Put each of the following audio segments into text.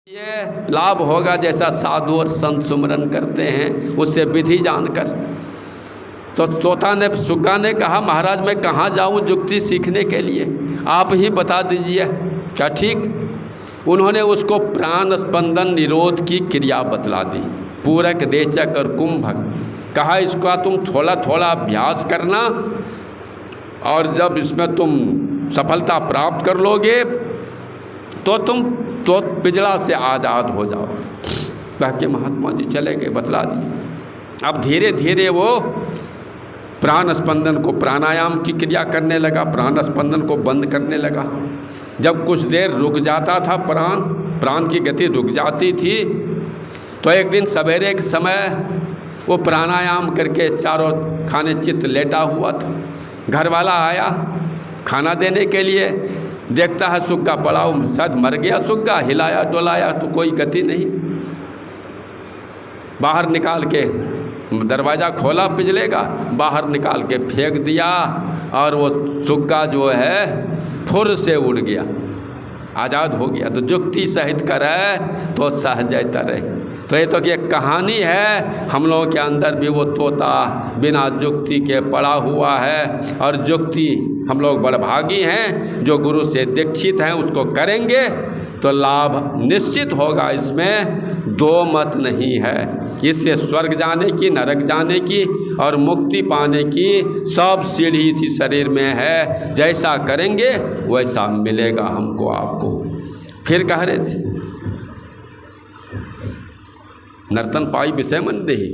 ये लाभ होगा जैसा साधु और संत सुमरन करते हैं उससे विधि जानकर। तो तोता ने सुग्गा ने कहा, महाराज मैं कहाँ जाऊँ जुक्ति सीखने के लिए, आप ही बता दीजिए। क्या ठीक। उन्होंने उसको प्राण स्पंदन निरोध की क्रिया बतला दी, पूरक, रेचक और कुंभक। कहा इसका तुम थोड़ा थोड़ा अभ्यास करना और जब इसमें तुम सफलता प्राप्त कर लोगे तो तुम तो पिजड़ा से आज़ाद हो जाओ। बाकी महात्मा जी चले गए, बतला दिए। अब धीरे धीरे वो प्राण स्पंदन को, प्राणायाम की क्रिया करने लगा, प्राण स्पंदन को बंद करने लगा। जब कुछ देर रुक जाता था प्राण की गति रुक जाती थी, तो एक दिन सवेरे के समय वो प्राणायाम करके चारों खाने चित्त लेटा हुआ था। घर वाला आया खाना देने के लिए, देखता है सुग्गा पड़ा, शायद मर गया सुग्गा, हिलाया डोलाया तो कोई गति नहीं। बाहर निकाल के दरवाज़ा खोला पिजले का, बाहर निकाल के फेंक दिया और वो सुग्गा जो है फुर से उड़ गया, आज़ाद हो गया। तो जुक्ति सहित करे तो सहजता रहे। तो ये तो कि एक कहानी है, हम लोगों के अंदर भी वो तोता बिना जुक्ति के पड़ा हुआ है। और जुक्ति हम लोग बड़भागी हैं, जो गुरु से दीक्षित हैं उसको करेंगे तो लाभ निश्चित होगा, इसमें दो मत नहीं है। इसलिए स्वर्ग जाने की, नरक जाने की और मुक्ति पाने की सब सीढ़ी इसी शरीर में है। जैसा करेंगे वैसा मिलेगा हमको आपको। फिर कह रहे थे नर्तन पाई विषय मन देही,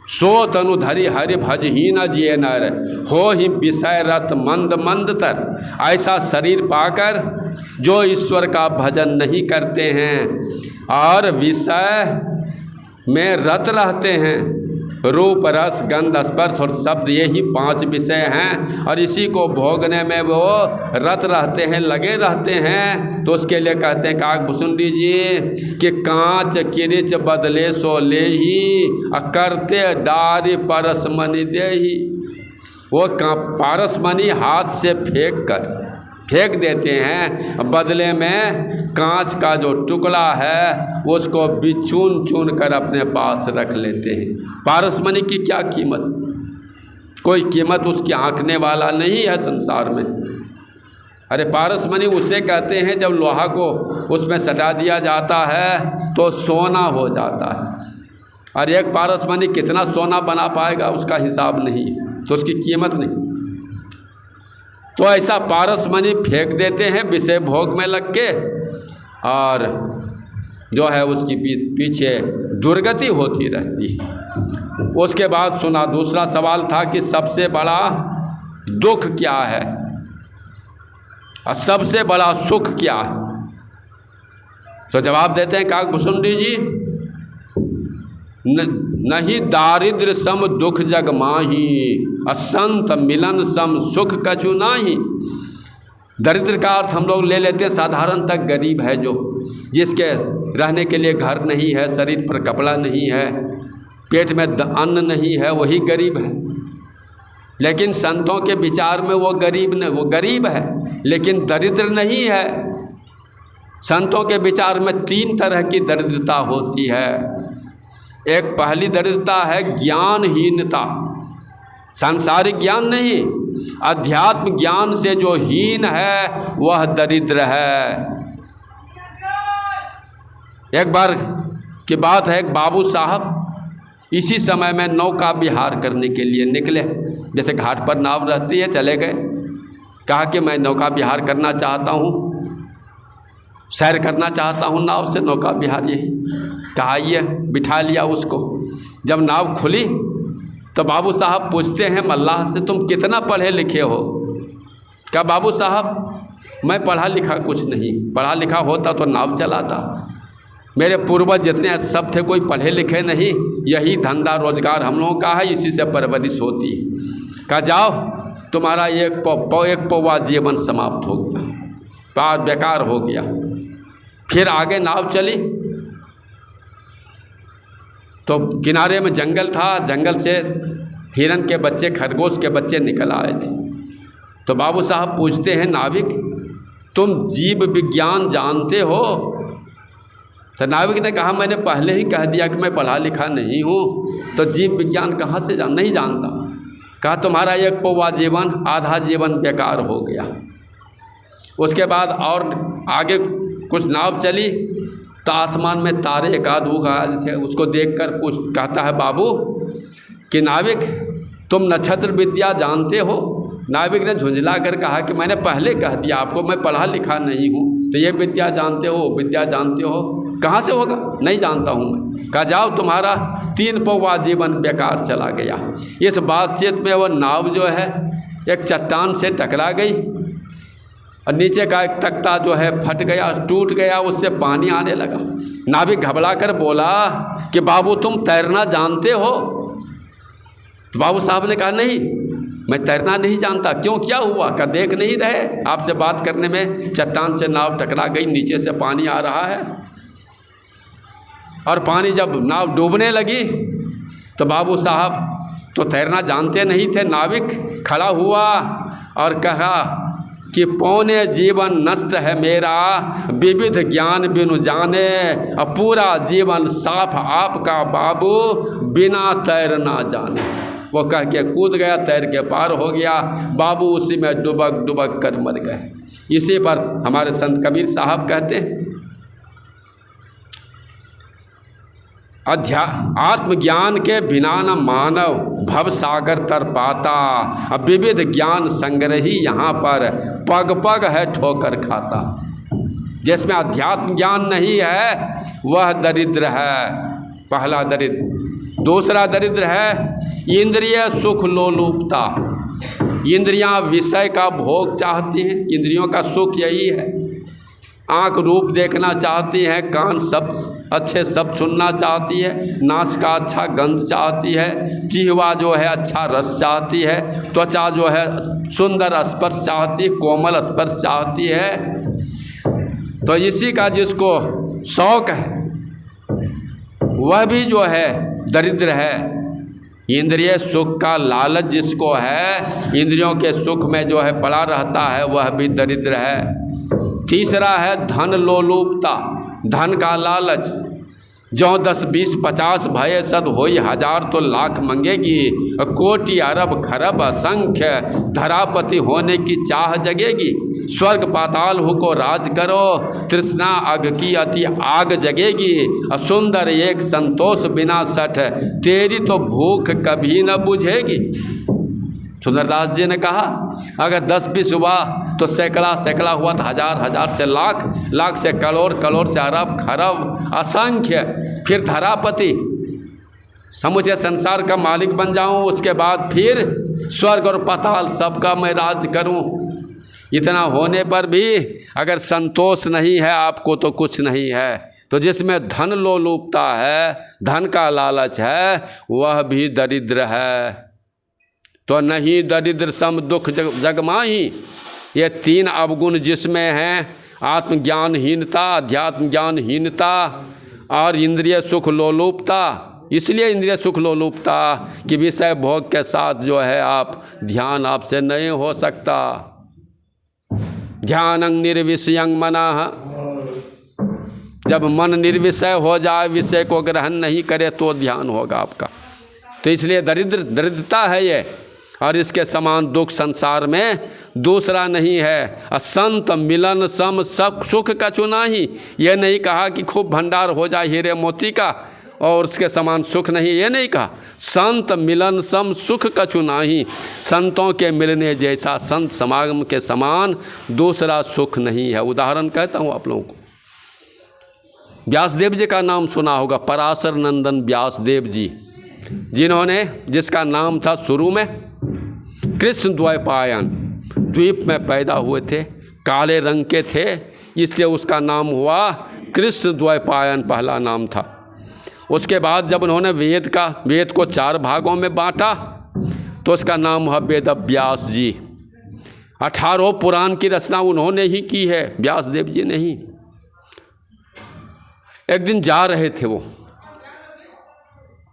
सो तनु धरि हरि भजहीन जिय नर, हो ही विषय रत मंद मंद तर। ऐसा शरीर पाकर जो ईश्वर का भजन नहीं करते हैं और विषय में रत रहते हैं, रूप रस गंध स्पर्श और शब्द, यही 5 विषय हैं और इसी को भोगने में वो रत रहते हैं, लगे रहते हैं। तो उसके लिए कहते हैं काकभुसुंडी जी कि कांच किरिच बदले सो ले ही, करते डारी परसमणि दे ही। वो पारसमणि हाथ से फेंक देते हैं, बदले में कांच का जो टुकड़ा है उसको भी चुन कर अपने पास रख लेते हैं। पारसमणि की क्या कीमत, कोई कीमत उसकी आंकने वाला नहीं है संसार में। अरे पारसमणि उसे कहते हैं जब लोहा को उसमें सटा दिया जाता है तो सोना हो जाता है। और एक पारसमणि कितना सोना बना पाएगा उसका हिसाब नहीं, तो उसकी कीमत नहीं। तो ऐसा पारसमणि फेंक देते हैं विषय भोग में लग के, और जो है उसकी पीछे दुर्गति होती रहती है। उसके बाद सुना दूसरा सवाल था कि सबसे बड़ा दुख क्या है और सबसे बड़ा सुख क्या है। तो जवाब देते हैं काकभुसुंडी जी, नहीं दारिद्र सम दुख जग माही, असंत मिलन सम सुख कछु नाही। दरिद्र का अर्थ हम लोग ले लेते हैं साधारण तक गरीब है, जो जिसके रहने के लिए घर नहीं है, शरीर पर कपड़ा नहीं है, पेट में अन्न नहीं है, वही गरीब है। लेकिन संतों के विचार में वो गरीब है लेकिन दरिद्र नहीं है। संतों के विचार में 3 तरह की दरिद्रता होती है। एक पहली दरिद्रता है ज्ञानहीनता, सांसारिक ज्ञान नहीं, अध्यात्म ज्ञान से जो हीन है वह दरिद्र है। एक बार की बात है, एक बाबू साहब इसी समय में नौका विहार करने के लिए निकले। जैसे घाट पर नाव रहती है, चले गए। कहा कि मैं नौका विहार करना चाहता हूँ, सैर करना चाहता हूँ नाव से, नौका विहार यही। कहा ये, बिठा लिया उसको। जब नाव खुली तो बाबू साहब पूछते हैं मल्लाह से, तुम कितना पढ़े लिखे हो? क्या बाबू साहब मैं पढ़ा लिखा कुछ नहीं, पढ़ा लिखा होता तो नाव चलाता। मेरे पूर्वज जितने सब थे कोई पढ़े लिखे नहीं, यही धंधा रोजगार हम लोगों का है, इसी से परवरिश होती है। कहा जाओ तुम्हारा एक पौवा जीवन समाप्त हो गया, पार बेकार हो गया। फिर आगे नाव चली तो किनारे में जंगल था, जंगल से हिरन के बच्चे, खरगोश के बच्चे निकल आए थे। तो बाबू साहब पूछते हैं नाविक तुम जीव विज्ञान जानते हो? तो नाविक ने कहा मैंने पहले ही कह दिया कि मैं पढ़ा लिखा नहीं हूँ, तो जीव विज्ञान कहाँ से नहीं जानता। कहा तुम्हारा एक पौवा जीवन, आधा जीवन बेकार हो गया। उसके बाद और आगे कुछ नाव चली तो आसमान में तारे एक आध उगा थे, उसको देखकर कहता है बाबू कि नाविक तुम नक्षत्र विद्या जानते हो? नाविक ने झुंझला कर कहा कि मैंने पहले कह दिया आपको मैं पढ़ा लिखा नहीं हूँ, तो ये विद्या जानते हो, विद्या जानते हो? कहाँ से होगा, नहीं जानता हूँ मैं। कहा जाओ तुम्हारा 3 पौवा जीवन बेकार चला गया। इस बातचीत में वो नाव जो है एक चट्टान से टकरा गई और नीचे का एक तख्ता जो है फट गया, टूट गया, उससे पानी आने लगा। नाविक घबरा कर बोला कि बाबू तुम तैरना जानते हो? तो बाबू साहब ने कहा नहीं, मैं तैरना नहीं जानता। क्यों, क्या हुआ? का देख नहीं रहे आपसे बात करने में चट्टान से नाव टकरा गई, नीचे से पानी आ रहा है और पानी जब नाव डूबने लगी तो बाबू साहब तो तैरना जानते नहीं थे। नाविक खड़ा हुआ और कहा कि पौने जीवन नष्ट है मेरा, विविध ज्ञान बिनु जाने, अब पूरा जीवन साफ आपका बाबू, बिना तैरना जाने। वो कह के कूद गया, तैर के पार हो गया। बाबू उसी में डुबक डुबक कर मर गए। इसी पर हमारे संत कबीर साहब कहते हैं आत्मज्ञान के बिना न मानव भव सागर तर पाता, अब विविध ज्ञान संग्रही यहाँ पर पग पग है ठोकर खाता। जिसमें अध्यात्म ज्ञान नहीं है वह दरिद्र है, पहला दरिद्र। दूसरा दरिद्र है इंद्रिय सुख लोलुपता। इंद्रियां विषय का भोग चाहती हैं, इंद्रियों का सुख यही है। आँख रूप देखना चाहती है, कान शब्द अच्छे शब्द सुनना चाहती है, नाक का अच्छा गंध चाहती है, जिह्वा जो है अच्छा रस चाहती है, त्वचा जो है सुंदर स्पर्श चाहती है, कोमल स्पर्श चाहती है। तो इसी का जिसको शौक है वह भी जो है दरिद्र है। इंद्रिय सुख का लालच जिसको है, इंद्रियों के सुख में जो है पड़ा रहता है, वह भी दरिद्र है। तीसरा है धन लोलुपता, धन का लालच। जो 10 20 50 भय सद होई हजार तो लाख मंगेगी, कोटि अरब खरब असंख्य धरापति होने की चाह जगेगी। स्वर्ग पाताल हो को राज करो, तृष्णा अग की अति आग जगेगी। सुंदर एक संतोष बिना सठ, तेरी तो भूख कभी न बुझेगी। सुंदरदास जी ने कहा अगर 10 20 हुआ तो सैकड़ा, सैकड़ा हुआ तो हजार, हजार से लाख, लाख से करोड़, करोड़ से अरब खरब असंख्य, फिर धरापति, समूचे संसार का मालिक बन जाऊं। उसके बाद फिर स्वर्ग और पाताल सबका मैं राज करूं। इतना होने पर भी अगर संतोष नहीं है आपको तो कुछ नहीं है। तो जिसमें धन लोलुपता है, धन का लालच है, वह भी दरिद्र है। तो नहीं दरिद्र सम दुख जग माही, ये 3 अवगुण जिसमें हैं, आत्मज्ञानहीनता, अध्यात्म ज्ञानहीनता और इंद्रिय सुख लोलुपता। इसलिए इंद्रिय सुख लोलुपता कि विषय भोग के साथ जो है आप ध्यान आपसे नहीं हो सकता। ध्यानं निर्विषयं मनः, जब मन निर्विषय हो जाए, विषय को ग्रहण नहीं करे तो ध्यान होगा आपका। तो इसलिए दरिद्रता है ये, और इसके समान दुख संसार में दूसरा नहीं है। संत मिलन सम सब सुख कछु नाही, ये नहीं कहा कि खूब भंडार हो जाए हीरे मोती का और उसके समान सुख नहीं, ये नहीं कहा। संत मिलन सम सुख कछु नाही, संतों के मिलने जैसा, संत समागम के समान दूसरा सुख नहीं है। उदाहरण कहता हूँ आप लोगों को, व्यासदेव जी का नाम सुना होगा, पराशर नंदन व्यासदेव जी, जिन्होंने, जिसका नाम था शुरू में कृष्ण द्वैपायन, द्वीप में पैदा हुए थे, काले रंग के थे, इसलिए उसका नाम हुआ कृष्ण द्वैपायन, पहला नाम था। उसके बाद जब उन्होंने वेद को 4 भागों में बांटा तो उसका नाम हुआ वेद व्यास जी। 18 पुराण की रचना उन्होंने ही की है, व्यासदेव जी नहीं। एक दिन जा रहे थे वो,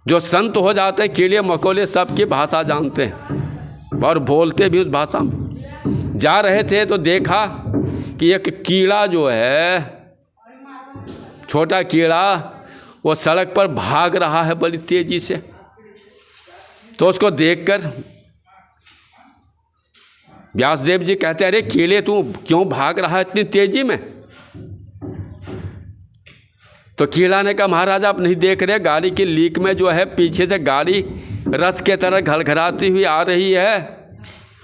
जो संत हो जाते हैं कीड़े मकोड़े सबकी भाषा जानते हैं और बोलते भी उस भाषा में। जा रहे थे तो देखा कि एक कीड़ा जो है, छोटा कीड़ा, वो सड़क पर भाग रहा है बड़ी तेजी से। तो उसको देखकर व्यासदेव जी कहते हैं, अरे कीड़े तू क्यों भाग रहा है इतनी तेजी में? तो कीड़ा ने कहा, महाराज आप नहीं देख रहे, गाड़ी की लीक में जो है पीछे से गाड़ी रथ के तरह घड़घड़ाती हुई आ रही है,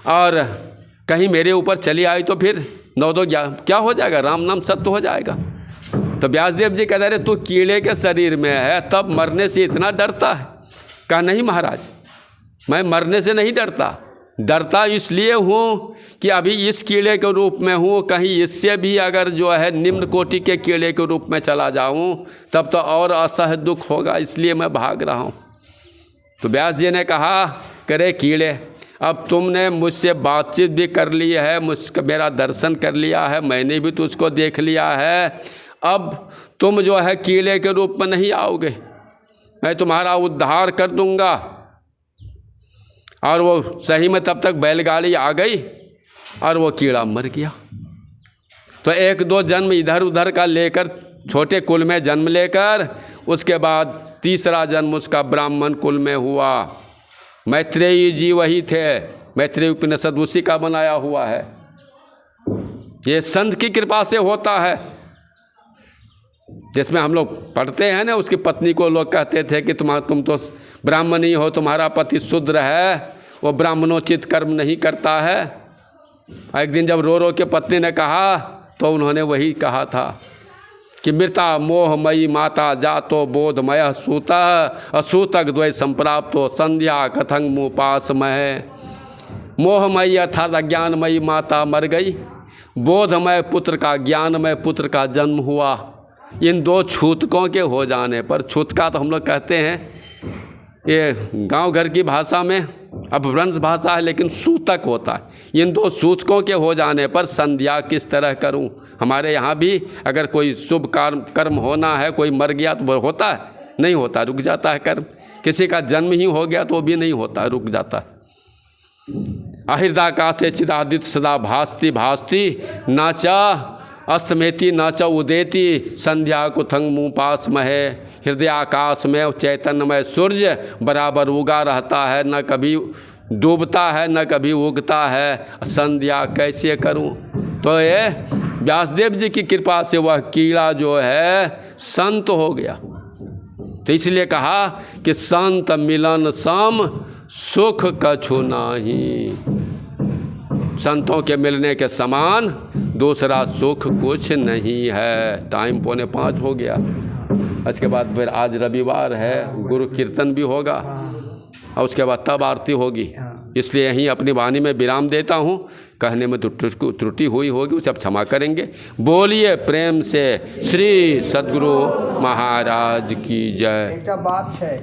और कहीं मेरे ऊपर चली आई तो फिर 9-2 क्या हो जाएगा, राम नाम सत्य हो जाएगा। तो व्यासदेव जी कहते, अरे तू कीड़े के शरीर में है, तब मरने से इतना डरता है? कहा नहीं महाराज, मैं मरने से नहीं डरता, डरता इसलिए हूँ कि अभी इस कीड़े के रूप में हूँ, कहीं इससे भी अगर जो है निम्न कोटि के कीड़े के रूप में चला जाऊँ तब तो और असह्य दुख होगा, इसलिए मैं भाग रहा हूँ। तो व्यास जी ने कहा, करे कीड़े, अब तुमने मुझसे बातचीत भी कर ली है, मुझको मेरा दर्शन कर लिया है, मैंने भी तुझको देख लिया है, अब तुम जो है कीड़े के रूप में नहीं आओगे, मैं तुम्हारा उद्धार कर दूंगा। और वो सही में तब तक बैलगाड़ी आ गई और वो कीड़ा मर गया। तो 1-2 जन्म इधर उधर का लेकर, छोटे कुल में जन्म लेकर, उसके बाद तीसरा जन्म उसका ब्राह्मण कुल में हुआ। मैत्रेयी जी वही थे, मैत्रेयी उपनिषद उसी का बनाया हुआ है। ये संत की कृपा से होता है। जिसमें हम लोग पढ़ते हैं ना, उसकी पत्नी को लोग कहते थे कि तुम तो ब्राह्मण ही हो, तुम्हारा पति शूद्र है, वो ब्राह्मणोचित कर्म नहीं करता है। एक दिन जब रो के पत्नी ने कहा तो उन्होंने वही कहा था कि मृता मोहमयी माता जातो बोधमय सूता असूतक द्वय संप्राप्तो संध्या कथंग मुपासमय। मोहमयी अर्थात अज्ञानमयी माता मर गई, बोधमय पुत्र का, ज्ञानमय पुत्र का जन्म हुआ। इन 2 छूतकों के हो जाने पर, छूतका तो हम लोग कहते हैं ये गांव घर की भाषा में, अपभ्रंश भाषा है, लेकिन सूतक होता है। इन 2 सूतकों के हो जाने पर संध्या किस तरह करूं? हमारे यहाँ भी अगर कोई शुभ कर्म होना है, कोई मर गया तो होता है? नहीं होता, रुक जाता है कर्म। किसी का जन्म ही हो गया तो भी नहीं होता, रुक जाता है। अहृदाकाशे चिदादित्य सदा भास्ति भास्ति नाचा अस्तमेति नाचा उदेति संध्या कुथंग मुपासमहे। हृदय आकाश में चैतन्यमय सूर्य बराबर उगा रहता है, न कभी डूबता है न कभी उगता है, संध्या कैसे करूं? तो ये व्यासदेव जी की कृपा से वह कीड़ा जो है संत हो गया। तो इसलिए कहा कि संत मिलन सम सुख कछु नाही। संतों के मिलने के समान दूसरा सुख कुछ नहीं है। टाइम 4:45 हो गया। उसके बाद फिर आज रविवार है, गुरु कीर्तन भी होगा और उसके बाद तब आरती होगी। इसलिए यहीं अपनी वाणी में विराम देता हूँ। कहने में त्रुटि हुई होगी, सब क्षमा करेंगे। बोलिए प्रेम से श्री सद्गुरु महाराज की जय। एक बात है